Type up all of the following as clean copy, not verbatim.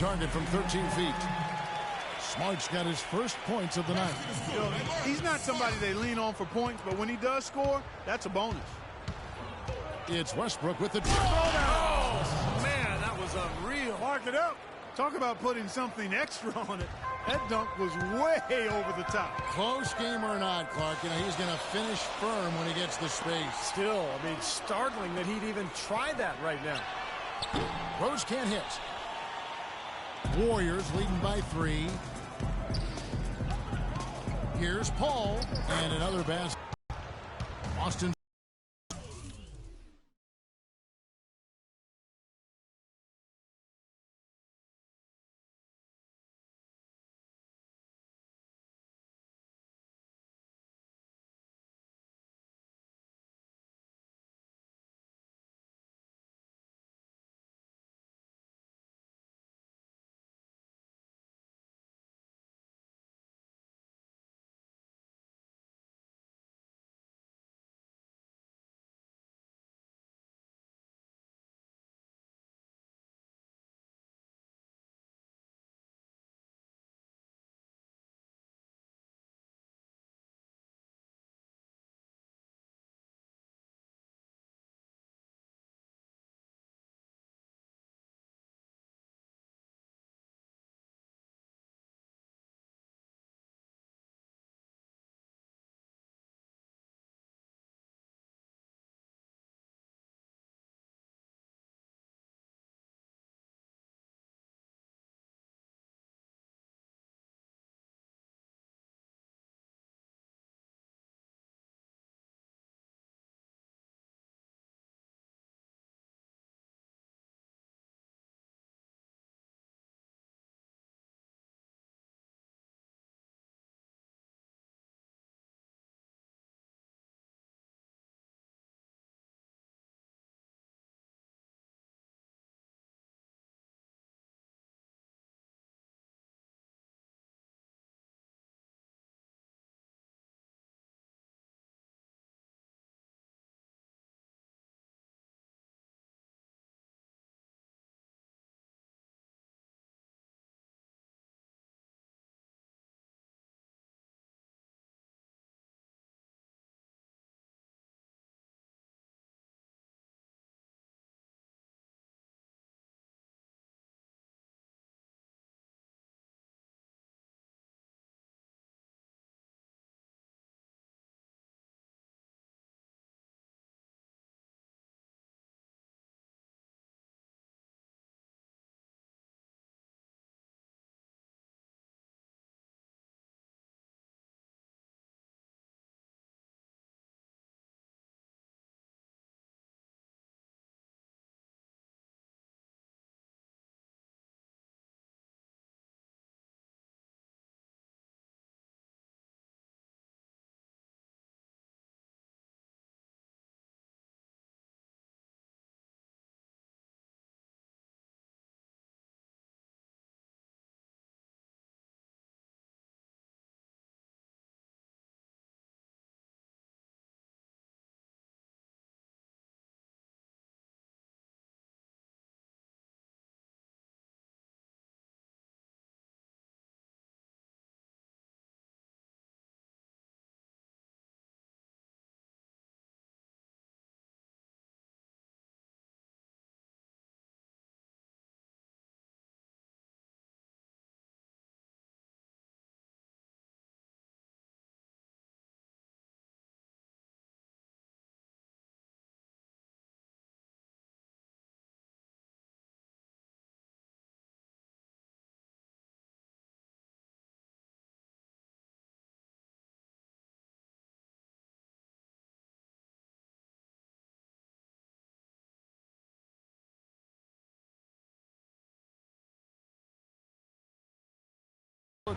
target from 13 feet. Smart's got his first points of the night. You know, he's not somebody they lean on for points, but when he does score, that's a bonus. It's Westbrook with the Oh, man, that was unreal. Mark it up. Talk about putting something extra on it. That dunk was way over the top. Close game or not, Clark, you know, he's going to finish firm when he gets the space. Still, I mean, startling that he'd even try that right now. Rose can't hit. Warriors leading by 3. Here's Paul, and another basket. Boston.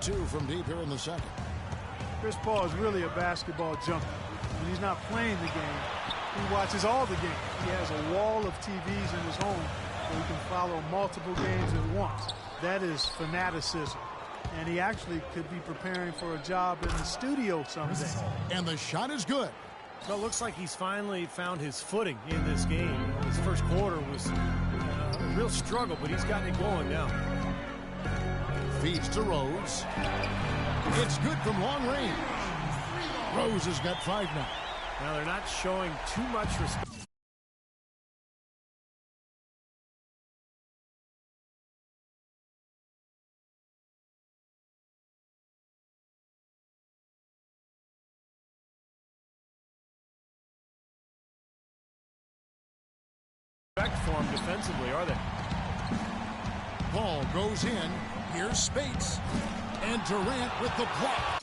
Two from deep here in the second. Chris Paul is really a basketball junkie. When he's not playing the game, he watches all the games. He has a wall of TVs in his home where he can follow multiple games at once. That is fanaticism. And he actually could be preparing for a job in the studio someday. And the shot is good. Well, it looks like he's finally found his footing in this game. His first quarter was a real struggle, but he's gotten it going now. Feeds to Rose. It's good from long range. Rose has got 5 now. Now they're not showing too much respect. For him defensively, are they? Ball goes in. Here's Spates. And Durant with the block.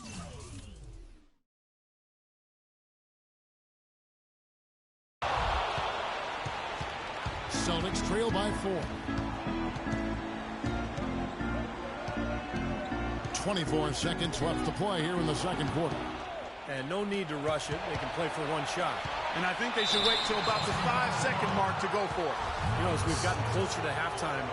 Celtics trail by 4. 24 seconds left to play here in the second quarter. And no need to rush it. They can play for one shot. And I think they should wait till about the 5-second mark to go for it. You know, as we've gotten closer to halftime,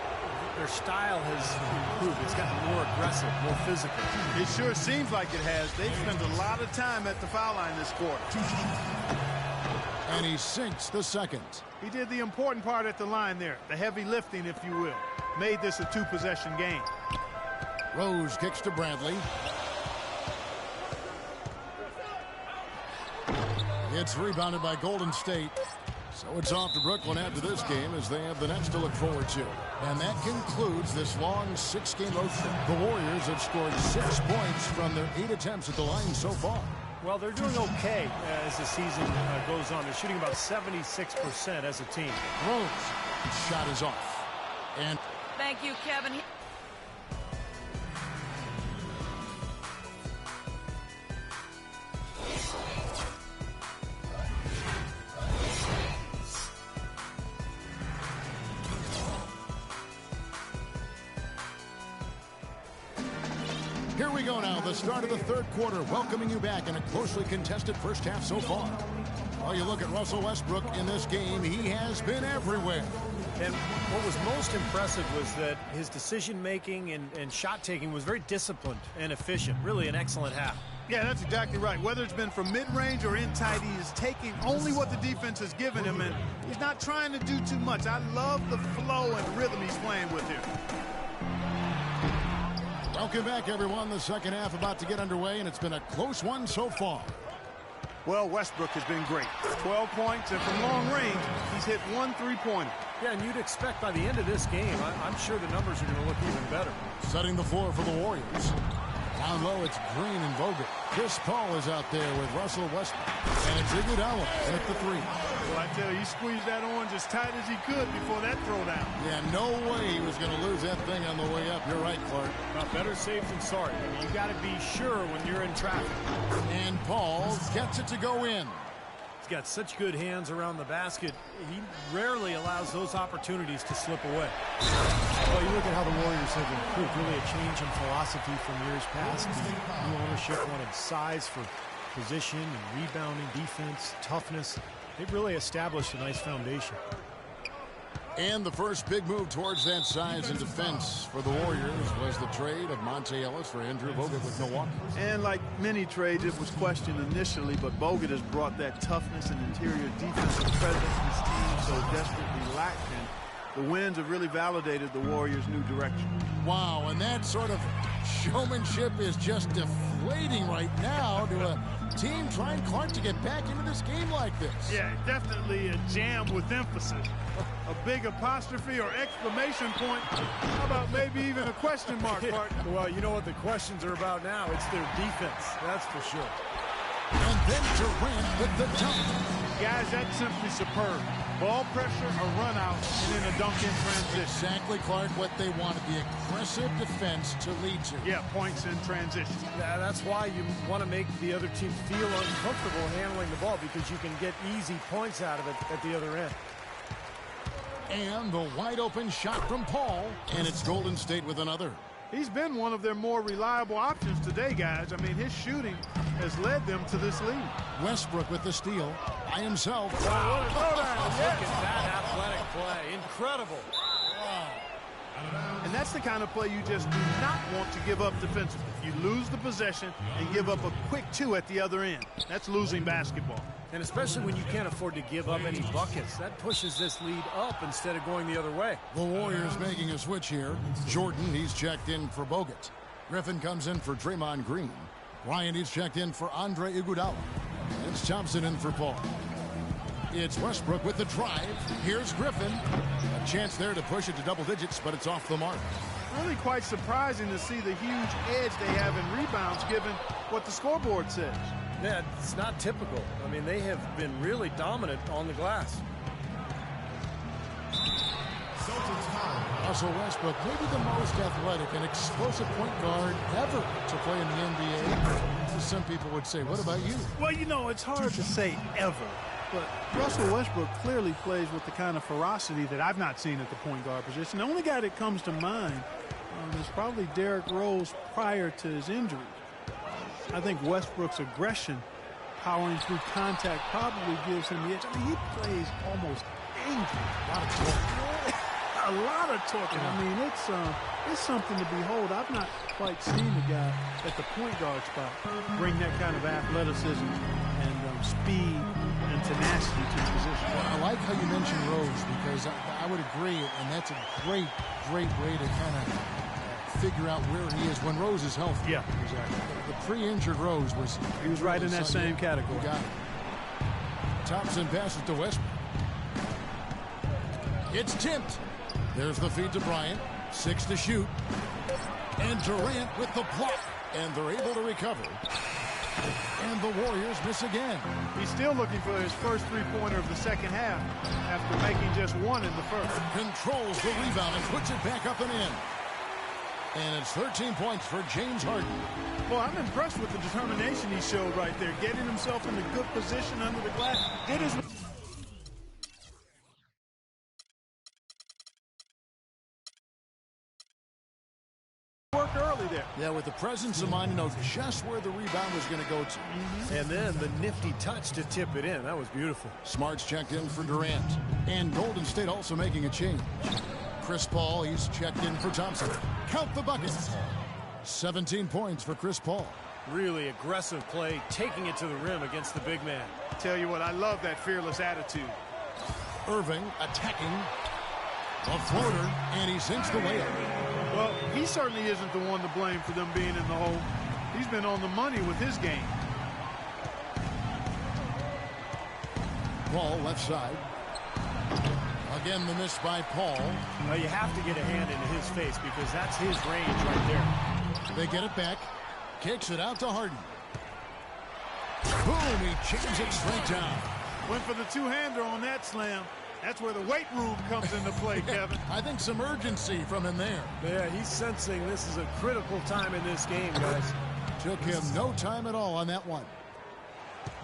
their style has improved. It's gotten more aggressive, more physical. It sure seems like it has. They've spent a lot of time at the foul line this quarter. And he sinks the second. He did the important part at the line there, the heavy lifting, if you will. Made this a 2-possession game. Rose kicks to Bradley. It's rebounded by Golden State. So it's off to Brooklyn after this game as they have the next to look forward to. And that concludes this long 6-game road trip. The Warriors have scored 6 points from their 8 attempts at the line so far. Well, they're doing okay as the season goes on. They're shooting about 76% as a team. Rose, shot is off. And thank you, Kevin. here we go now, the start of the third quarter, welcoming you back in a closely contested first half so far. Well, you look at Russell Westbrook in this game, he has been everywhere. And what was most impressive was that his decision-making and shot-taking was very disciplined and efficient. Really an excellent half. Yeah, that's exactly right. Whether it's been from mid-range or in tight, he is taking only what the defense has given him, and he's not trying to do too much. I love the flow and rhythm he's playing with here. Welcome back, everyone. The second half about to get underway, and it's been a close one so far. Well, Westbrook has been great. 12 points, and from long range, he's hit 1 3-pointer. Yeah, and you'd expect by the end of this game, I'm sure the numbers are going to look even better. Setting the floor for the Warriors. Down low, it's Green and Bogut. Chris Paul is out there with Russell Westbrook. And it's Iguodala at the 3. Well, I tell you, he squeezed that orange as tight as he could before that throwdown. Yeah, no way he was going to lose that thing on the way up. You're right, Clark. Not better safe than sorry. I mean, you got to be sure when you're in traffic. And Paul gets it to go in. He's got such good hands around the basket. He rarely allows those opportunities to slip away. Well, you look at how the Warriors have improved. Really a change in philosophy from years past. The new ownership wanted size for position and rebounding, defense, toughness. They've really established a nice foundation. And the first big move towards that size and defense for the Warriors was the trade of Monte Ellis for Andrew Bogut with Milwaukee. And like many trades, it was questioned initially, but Bogut has brought that toughness and interior defensive presence his team so desperately lacked. And the wins have really validated the Warriors' new direction. Wow, and that sort of showmanship is just deflating right now to a team trying, Clark, to get back into this game like this. Yeah, definitely a jam with emphasis. A big apostrophe or exclamation point. How about maybe even a question mark, Clark? Well, you know what the questions are about now. It's their defense, that's for sure. And then Durant with the dunk. Guys, that's simply superb. Ball pressure, a run out, and then a dunk in transition. Exactly, Clark, what they wanted, the aggressive defense to lead to. Yeah, points in transition. Yeah, that's why you want to make the other team feel uncomfortable handling the ball, because you can get easy points out of it at the other end. And the wide open shot from Paul, and it's Golden State with another. He's been one of their more reliable options today, guys. I mean, his shooting has led them to this lead. Westbrook with the steal by himself. Wow, what a throwdown. Look at that athletic play. Incredible. And that's the kind of play you just do not want to give up defensively. You lose the possession and give up a quick 2 at the other end. That's losing basketball. And especially when you can't afford to give up any buckets. That pushes this lead up instead of going the other way. The Warriors making a switch here. Jordan, he's checked in for Bogut. Griffin comes in for Draymond Green. Bryant, he's checked in for Andre Iguodala. It's Thompson in for Paul. It's Westbrook with the drive. Here's Griffin. A chance there to push it to double digits, but it's off the mark. Really quite surprising to see the huge edge they have in rebounds given what the scoreboard says. Yeah, it's not typical. I mean, they have been really dominant on the glass. Russell Westbrook, maybe the most athletic and explosive point guard ever to play in the NBA. Some people would say, what about you? Well, you know, it's hard to say ever. But Russell Westbrook clearly plays with the kind of ferocity that I've not seen at the point guard position. The only guy that comes to mind is probably Derrick Rose prior to his injury. I think Westbrook's aggression, powering through contact, probably gives him the edge. I mean, he plays almost angry. A lot of talking. I mean, it's something to behold. I've not quite seen the guy at the point guard spot bring that kind of athleticism and speed and tenacity to the position. Well, I like how you mentioned Rose because I would agree, and that's a great way to kind of figure out where he is when Rose is healthy. Yeah, exactly. The pre-injured Rose was... He was right in that same category. You got it. Thompson passes to Westbrook. It's tipped. There's the feed to Bryant. 6 to shoot. And Durant with the block. And they're able to recover. And the Warriors miss again. He's still looking for his first three-pointer of the second half after making just one in the first. Controls the rebound and puts it back up and in. And it's 13 points for James Harden. Well, I'm impressed with the determination he showed right there, getting himself in a good position under the glass. Did his... work early there. Yeah, with the presence of mind, he knows just where the rebound was going to go to. And then the nifty touch to tip it in. That was beautiful. Smart's checked in for Durant. And Golden State also making a change. Chris Paul, he's checked in for Thompson. Count the buckets. 17 points for Chris Paul. Really aggressive play, taking it to the rim against the big man. Tell you what, I love that fearless attitude. Irving attacking. A floater, and he sinks the layup. Well, he certainly isn't the one to blame for them being in the hole. He's been on the money with his game. Paul left side. Again, the miss by Paul. Well, you have to get a hand into his face because that's his range right there. They get it back. Kicks it out to Harden. Boom, he jams it straight down. Went for the two-hander on that slam. That's where the weight room comes into play, Kevin. I think some urgency from him there. Yeah, he's sensing this is a critical time in this game, guys. Took him no time at all on that one.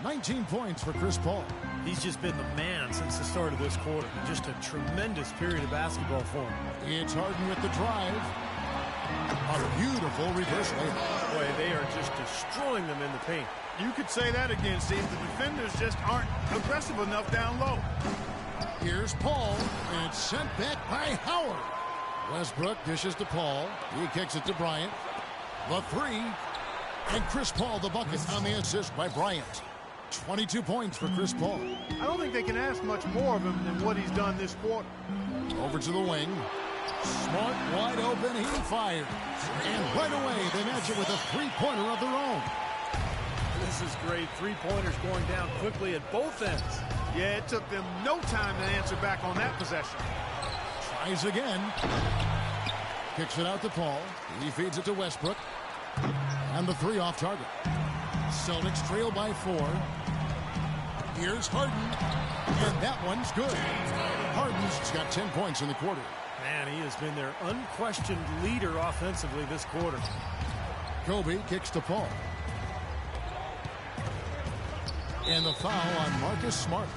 19 points for Chris Paul. He's just been the man since the start of this quarter. Just a tremendous period of basketball for him. It's Harden with the drive. A beautiful reverse layup. Boy, they are just destroying them in the paint. You could say that again, Steve. The defenders just aren't aggressive enough down low. Here's Paul, and it's sent back by Howard. Westbrook dishes to Paul. He kicks it to Bryant. The three. And Chris Paul the bucket on the assist by Bryant. 22 points for Chris Paul. I don't think they can ask much more of him than what he's done this quarter. Over to the wing. Smart, wide open, he fires. And right away, they match it with a three-pointer of their own. This is great. Three-pointers going down quickly at both ends. Yeah, it took them no time to answer back on that possession. Tries again. Kicks it out to Paul. He feeds it to Westbrook. And the three off target. Celtics trail by 4. Here's Harden. And that one's good. Harden's got 10 points in the quarter. Man, he has been their unquestioned leader offensively this quarter. Kobe kicks to Paul. And the foul on Marcus Smart.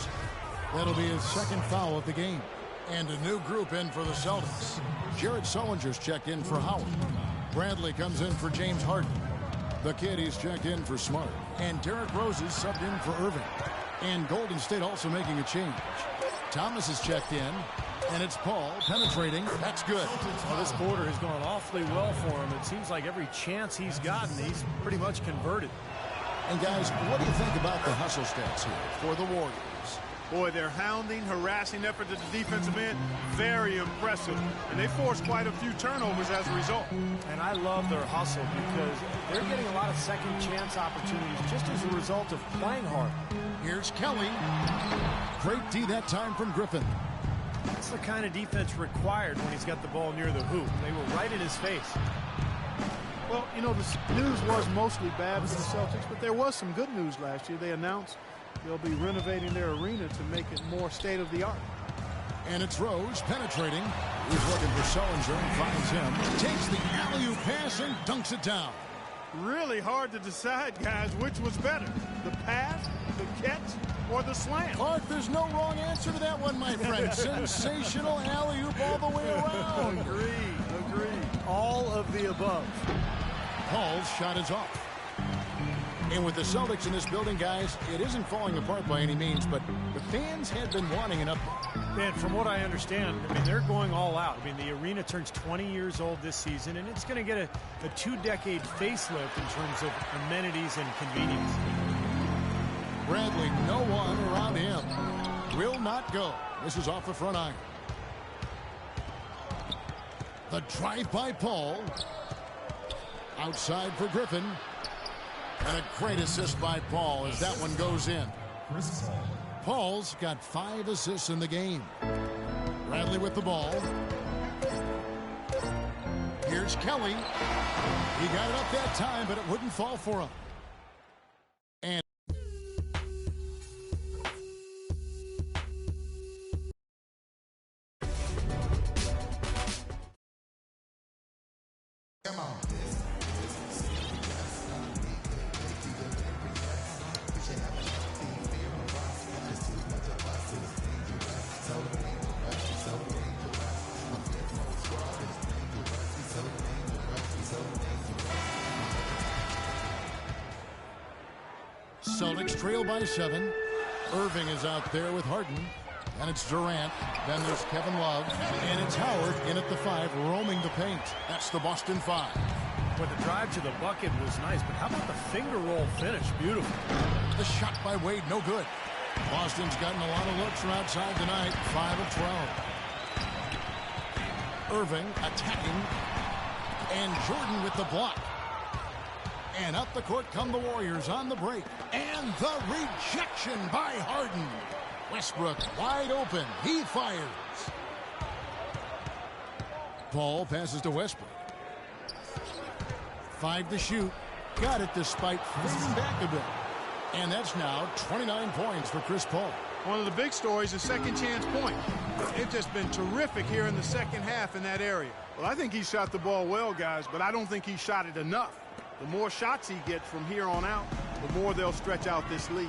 That'll be his second foul of the game. And a new group in for the Celtics. Jared Sullinger's checked in for Howard. Bradley comes in for James Harden. The kid, he's checked in for Smart. And Derrick Rose is subbed in for Irving. And Golden State also making a change. Thomas is checked in. And it's Paul penetrating. That's good. Well, this quarter has gone awfully well for him. It seems like every chance he's gotten, he's pretty much converted. And guys, what do you think about the hustle stats here for the Warriors? Boy, their hounding, harassing effort at the defensive end, very impressive. And they forced quite a few turnovers as a result. And I love their hustle because they're getting a lot of second chance opportunities just as a result of playing hard. Here's Kelly. Great D that time from Griffin. That's the kind of defense required when he's got the ball near the hoop. They were right in his face. Well, you know, the news was mostly bad for the Celtics, but there was some good news last year. They announced they'll be renovating their arena to make it more state-of-the-art. And it's Rose penetrating. He's looking for Sullinger and finds him. Takes the alley-oop pass and dunks it down. Really hard to decide, guys, which was better, the pass, the catch, or the slam. Clark, there's no wrong answer to that one, my friend. Sensational alley-oop all the way around. Agreed. All of the above. Paul's shot is off. And with the Celtics in this building, guys, it isn't falling apart by any means, but the fans had been wanting an update. And from what I understand, I mean, they're going all out. I mean, the arena turns 20 years old this season, and it's going to get a two-decade facelift in terms of amenities and convenience. Bradley, no one around him. Will not go. This is off the front iron. The drive by Paul. Outside for Griffin. And a great assist by Paul as that one goes in. Paul's got 5 assists in the game. Bradley with the ball. Here's Kelly. He got it up that time, but it wouldn't fall for him. And come on. Celtics trail by 7. Irving is out there with Harden. And it's Durant. Then there's Kevin Love. And it's Howard in at the 5, roaming the paint. That's the Boston 5. But the drive to the bucket was nice, but how about the finger roll finish? Beautiful. The shot by Wade, no good. Boston's gotten a lot of looks from outside tonight. 5 of 12. Irving attacking. And Jordan with the block. And up the court come the Warriors on the break. And the rejection by Harden. Westbrook wide open. He fires. Paul passes to Westbrook. 5 to shoot. Got it despite fading back a bit. And that's now 29 points for Chris Paul. One of the big stories is second chance point. It's just been terrific here in the second half in that area. Well, I think he shot the ball well, guys, but I don't think he shot it enough. The more shots he gets from here on out, the more they'll stretch out this lead.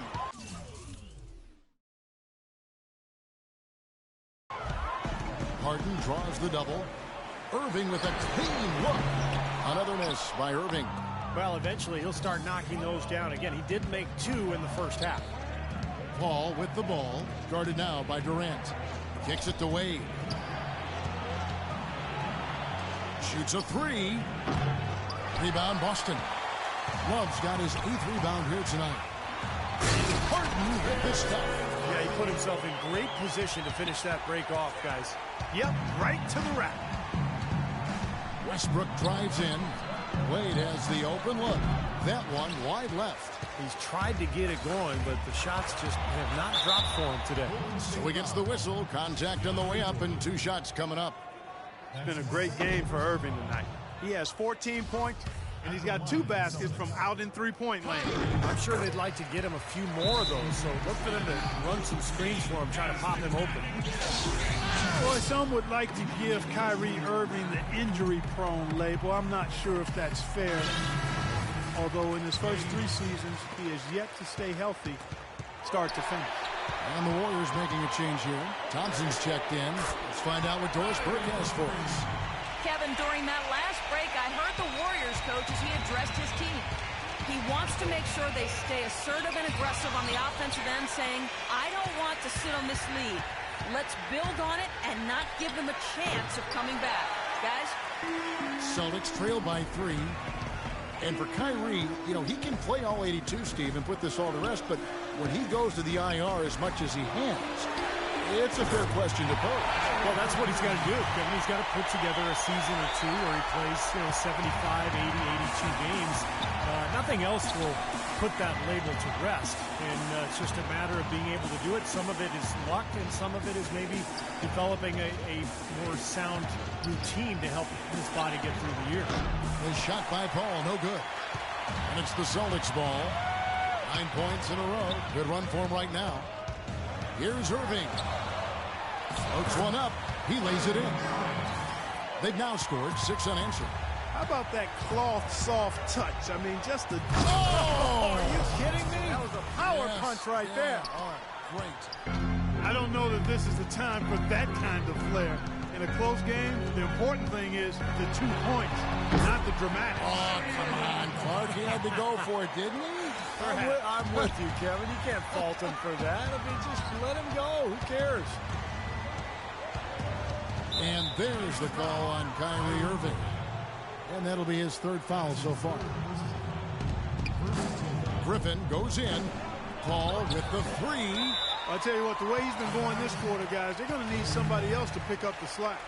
Harden draws the double. Irving with a clean look. Another miss by Irving. Well, eventually he'll start knocking those down again. He did make 2 in the first half. Paul with the ball. Guarded now by Durant. Kicks it to Wade. Shoots a 3. Rebound Boston. Love's got his 8th rebound here tonight. Harden with the stuff. Yeah, he put himself in great position to finish that break off, guys. Yep, right to the rack. Westbrook drives in. Wade has the open look. That one wide left. He's tried to get it going, but the shots just have not dropped for him today. So he gets the whistle. Contact on the way up and 2 shots coming up. It's been a great game for Irving tonight. He has 14 points, and he's got 2 baskets from out in three-point lane. I'm sure they'd like to get him a few more of those, so look for them to run some screens for him, trying to pop him open. Boy, some would like to give Kyrie Irving the injury-prone label. I'm not sure if that's fair. Although in his first 3 seasons, he has yet to stay healthy start to finish. And the Warriors making a change here. Thompson's checked in. Let's find out what Doris Burke has for us. Kevin, during that last break, I heard the Warriors coach as he addressed his team. He wants to make sure they stay assertive and aggressive on the offensive end, saying, I don't want to sit on this lead. Let's build on it and not give them a chance of coming back. Guys? Celtics trail by 3. And for Kyrie, you know, he can play all 82, Steve, and put this all to rest, but when he goes to the IR as much as he has, it's a fair question to pose. Well, that's what he's got to do. Kevin, he's got to put together a season or two where he plays, 75, 80, 82 games. Nothing else will put that label to rest. And it's just a matter of being able to do it. Some of it is luck, and some of it is maybe developing a more sound routine to help his body get through the year. A shot by Paul, no good. And it's the Celtics ball. 9 points in a row. Good run for him right now. Here's Irving. Floats one up. He lays it in. They've now scored 6 unanswered. How about that cloth soft touch? I mean, just a... Oh! Are you kidding me? That was a power punch right there. Oh, great. I don't know that this is the time for that kind of flair. In a close game, the important thing is the 2 points, not the dramatics. Oh, come on, Clark. He had to go for it, didn't he? I'm with you, Kevin. You can't fault him for that. I mean, just let him go. Who cares? And there's the call on Kyrie Irving. And that'll be his 3rd foul so far. Griffin goes in. Paul with the 3. I'll tell you what, the way he's been going this quarter, guys, they're going to need somebody else to pick up the slack.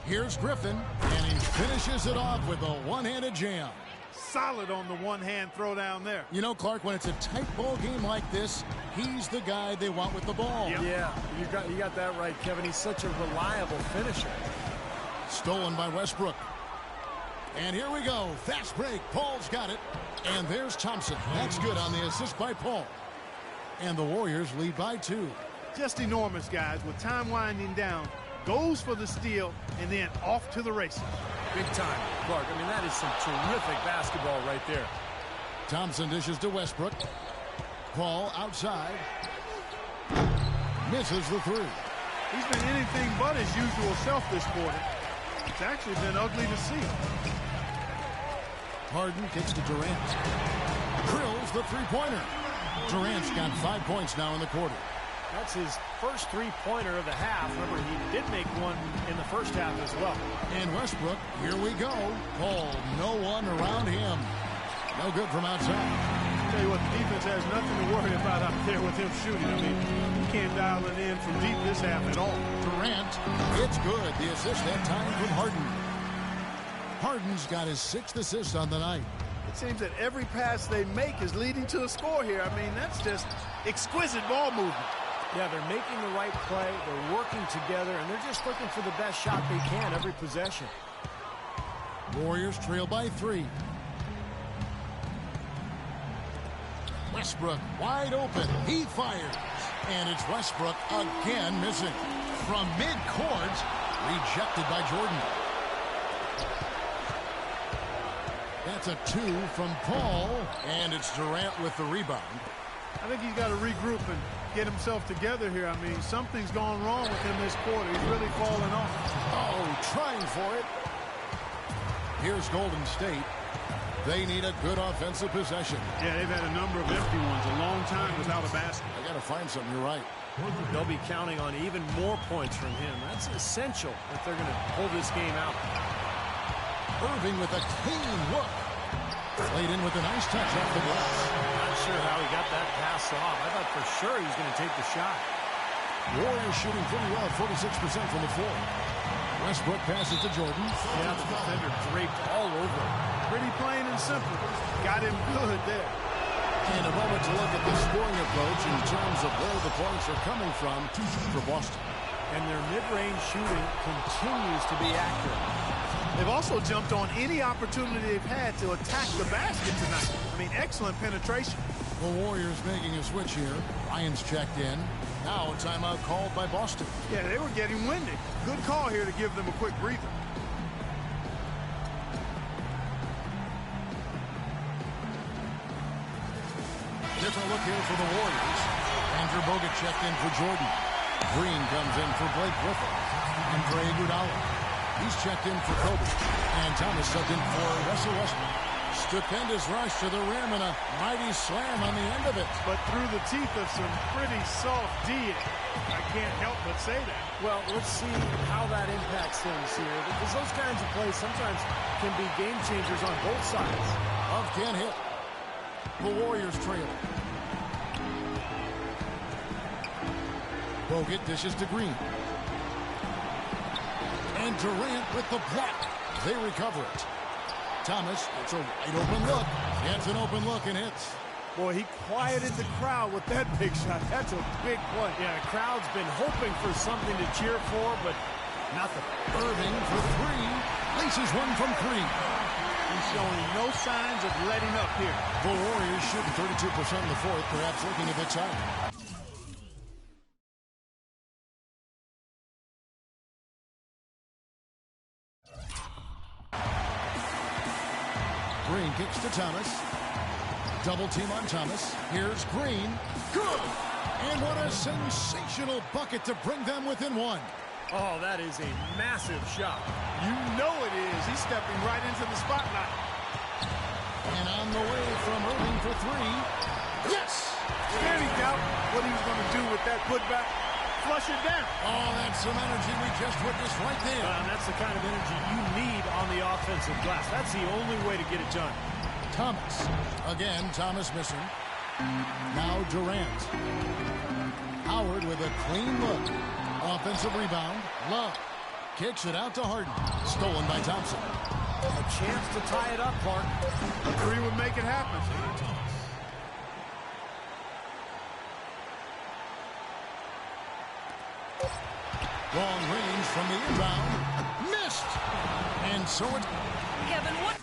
Here's Griffin, and he finishes it off with a one-handed jam. Solid on the one-hand throw down there. You know, Clark, when it's a tight ball game like this, he's the guy they want with the ball. Yep. Yeah, you got that right, Kevin. He's such a reliable finisher. Stolen by Westbrook. And here we go. Fast break. Paul's got it. And there's Thompson. That's good on the assist by Paul. And the Warriors lead by 2. Just enormous, guys. With time winding down, goes for the steal, and then off to the races. Big time, Clark. I mean, that is some terrific basketball right there. Thompson dishes to Westbrook. Paul outside. Misses the 3. He's been anything but his usual self this quarter. It's actually been ugly to see. Harden kicks to Durant. Drills the 3-pointer. Durant's got 5 points now in the quarter. That's his first 3-pointer of the half. Remember, he did make one in the first half as well. And Westbrook, here we go. Paul, no one around him. No good from outside. I'll tell you what, the defense has nothing to worry about out there with him shooting. I mean, you can't dial it in from deep this half at all. Durant, it's good. The assist that time from Harden. Harden's got his 6th assist on the night. It seems that every pass they make is leading to a score here. I mean, that's just exquisite ball movement. Yeah, they're making the right play. They're working together, and they're just looking for the best shot they can every possession. Warriors trail by 3. Westbrook wide open. He fires. And it's Westbrook again missing. From mid-court, rejected by Jordan. That's a 2 from Paul. And it's Durant with the rebound. I think he's got to regroup and get himself together here. I mean, something's gone wrong with him this quarter. He's really fallen off. Oh, trying for it. Here's Golden State. They need a good offensive possession. Yeah, they've had a number of empty ones, a long time without a basket. I got to find something. You're right. They'll be counting on even more points from him. That's essential if they're going to pull this game out. Irving with a clean look. Played in with a nice touch off the glass. Not sure how he got that pass off. I thought for sure he was going to take the shot. Warriors shooting pretty well, 46% from the floor. Westbrook passes to Jordan. Yeah, the defender draped all over him. Pretty plain and simple. Got him good there. And a moment to look at the scoring approach in terms of where the points are coming from for Boston. And their mid-range shooting continues to be accurate. They've also jumped on any opportunity they've had to attack the basket tonight. I mean, excellent penetration. The Warriors making a switch here. Ryan's checked in. Now a timeout called by Boston. Yeah, they were getting windy. Good call here to give them a quick breather. Different look here for the Warriors. Andrew Bogut checked in for Jordan. Green comes in for Blake Griffin. And Dre Iguodala. He's checked in for Kobe. And Thomas subbed in for Russell Westbrook. Stupendous rush to the rim and a mighty slam on the end of it. But through the teeth of some pretty soft D. I can't help but say that. Well, let's see how that impacts things here, because those kinds of plays sometimes can be game changers on both sides. Love can't hit. The Warriors trail. Bogut dishes to Green. And Durant with the block. They recover it. Thomas, it's a wide open look. Gets an open look and hits. Boy, he quieted the crowd with that big shot. That's a big play. Yeah, the crowd's been hoping for something to cheer for, but nothing. Irving for three. Laces one from three. He's showing no signs of letting up here. The Warriors shooting 32% in the fourth, perhaps looking a bit tired. Green kicks to Thomas. Double team on Thomas. Here's Green. Good! And what a sensational bucket to bring them within one. Oh, that is a massive shot. You know it is. He's stepping right into the spotlight. And on the way from Irving for three. Yes! Any doubt what he was going to do with that putback? Flush it down. Oh, that's some energy we just witnessed right there. That's the kind of energy you need on the offensive glass. That's the only way to get it done. Thomas. Again, Thomas missing. Now Durant. Howard with a clean look. Offensive rebound. Love. Kicks it out to Harden. Stolen by Thompson. A chance to tie it up, Clark. A three would make it happen. Long range from the inbound. Missed. And so it... Kevin, what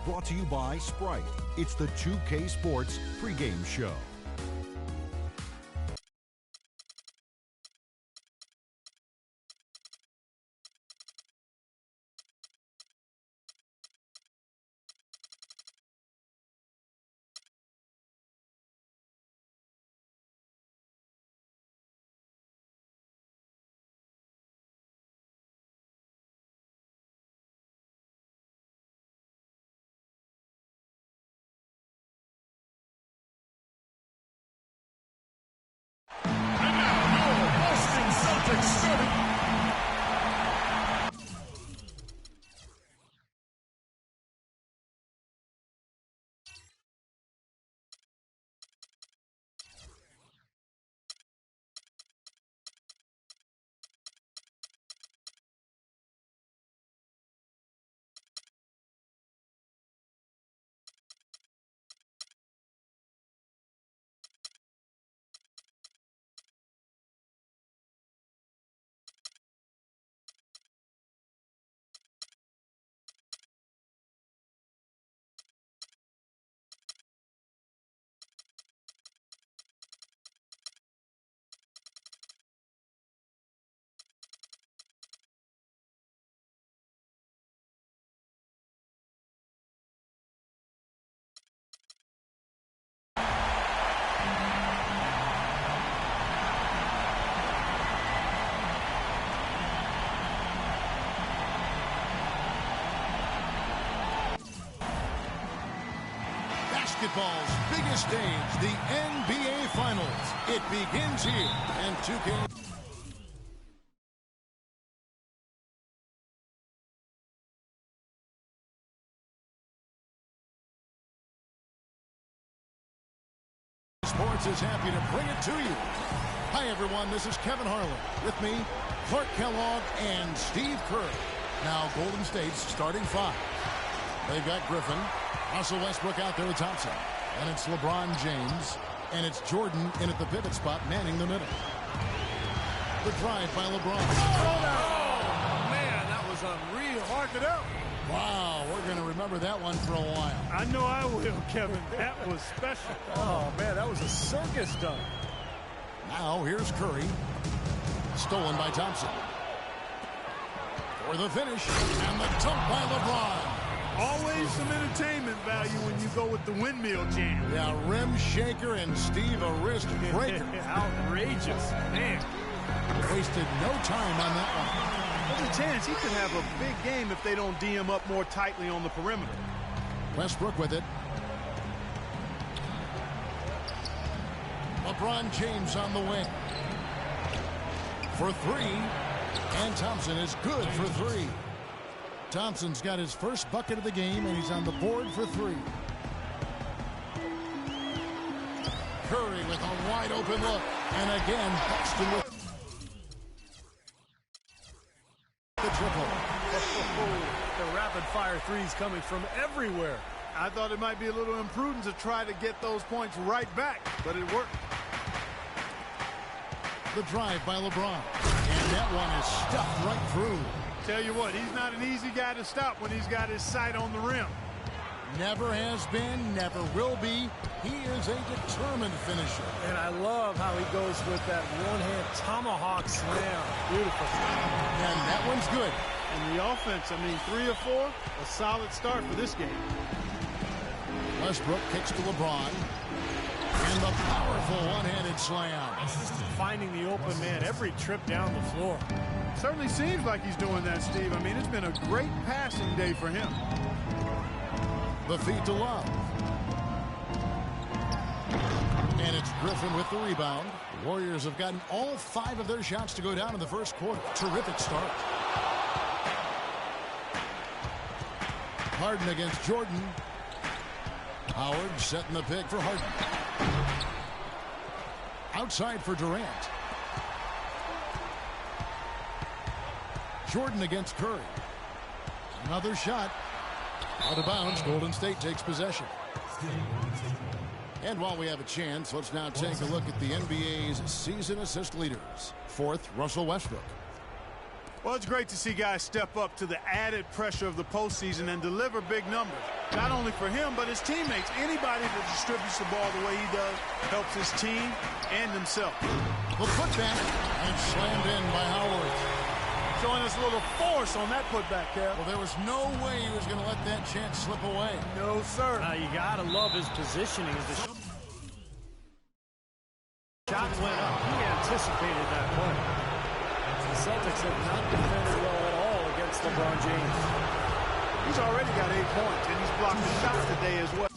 brought to you by Sprite. It's the 2K Sports pregame show. Basketball's biggest stage, the NBA Finals. It begins here, and 2K. Sports is happy to bring it to you. Hi, everyone. This is Kevin Harlan. With me, Clark Kellogg and Steve Kerr. Now, Golden State's starting five. They've got Griffin, Russell Westbrook out there with Thompson. And it's LeBron James. And it's Jordan in at the pivot spot, manning the middle. The drive by LeBron. Oh, man, that was unreal. Mark it up. Wow, we're going to remember that one for a while. I know I will, Kevin. That was special. Oh, man, that was a circus dunk. Now, here's Curry. Stolen by Thompson. For the finish. And the dunk by LeBron. Always some entertainment value when you go with the windmill jam. Yeah, rim shaker and Steve a wrist breaker. Outrageous, man. Wasted no time on that one. There's a chance he could have a big game if they don't D him up more tightly on the perimeter. Westbrook with it. LeBron James on the wing. For three. And Thompson is good for three. Thompson's got his first bucket of the game, and he's on the board for three. Curry with a wide open look. And again, Boston with the triple. The rapid-fire threes coming from everywhere. I thought it might be a little imprudent to try to get those points right back, but it worked. The drive by LeBron. And that one is stuffed right through. Tell you what, he's not an easy guy to stop when he's got his sight on the rim. Never has been, never will be. He is a determined finisher. And I love how he goes with that one-hand tomahawk slam. Beautiful. And that one's good. And the offense, I mean, 3 of 4, a solid start for this game. Westbrook kicks to LeBron. And the powerful one-handed slam. Finding the open man every trip down the floor. Certainly seems like he's doing that, Steve. I mean, it's been a great passing day for him. The feed to Love. And it's Griffin with the rebound. The Warriors have gotten all 5 of their shots to go down in the first quarter. Terrific start. Harden against Jordan. Howard setting the pick for Harden. Outside for Durant. Jordan against Curry. Another shot. Out of bounds. Golden State takes possession. And while we have a chance, let's now take a look at the NBA's season assist leaders. 4th, Russell Westbrook. Well, it's great to see guys step up to the added pressure of the postseason and deliver big numbers. Not only for him, but his teammates. Anybody that distributes the ball the way he does helps his team and himself. The putback and slammed in by Howard. Showing us a little force on that putback, Kev. Well, there was no way he was going to let that chance slip away. No, sir. You got to love his positioning. As the shot went up, he anticipated that play. The Celtics have not defended well at all against LeBron James. He's already got 8 points, and he's blocked the shots today as well.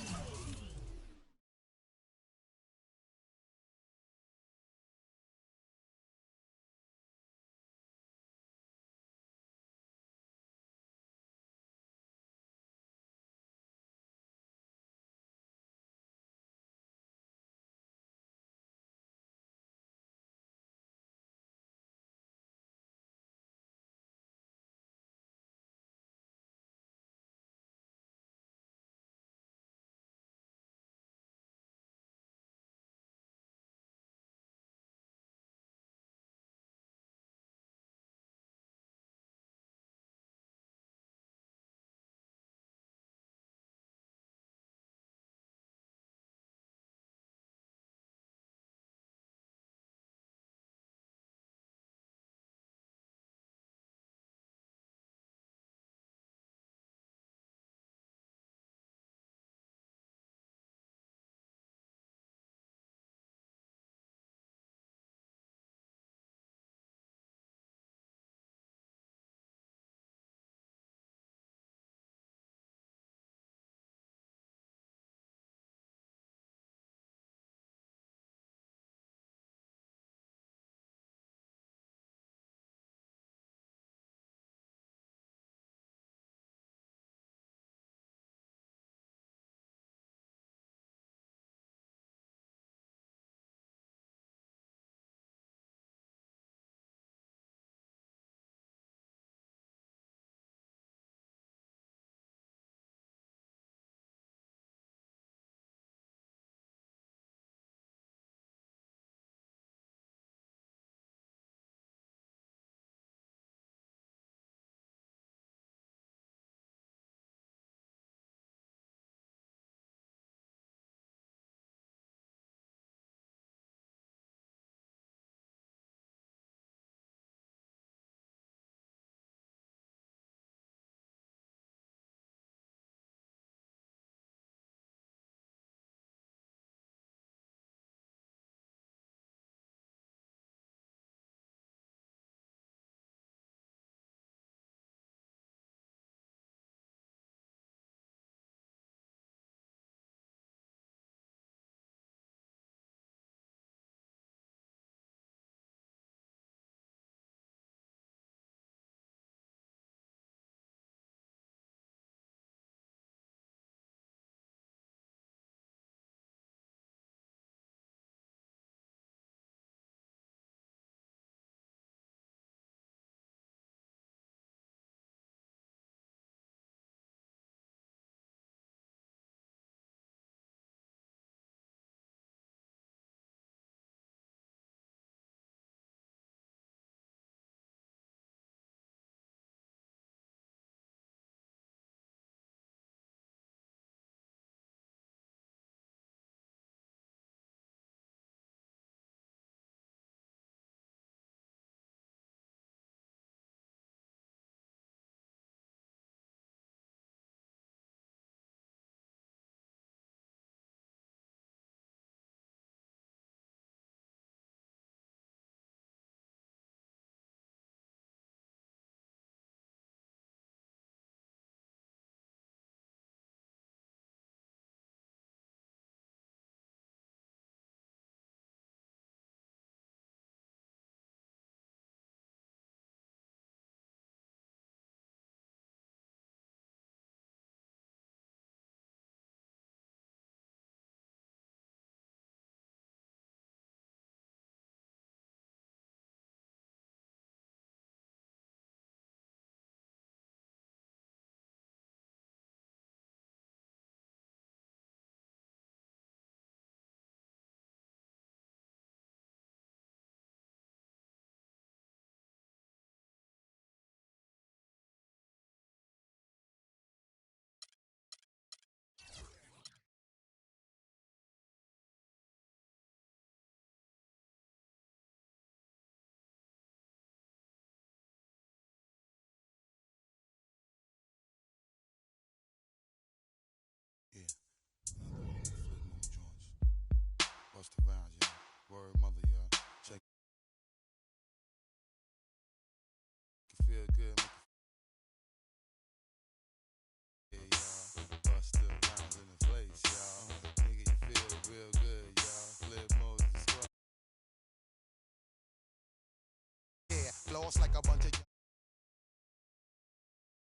boss like a bunch of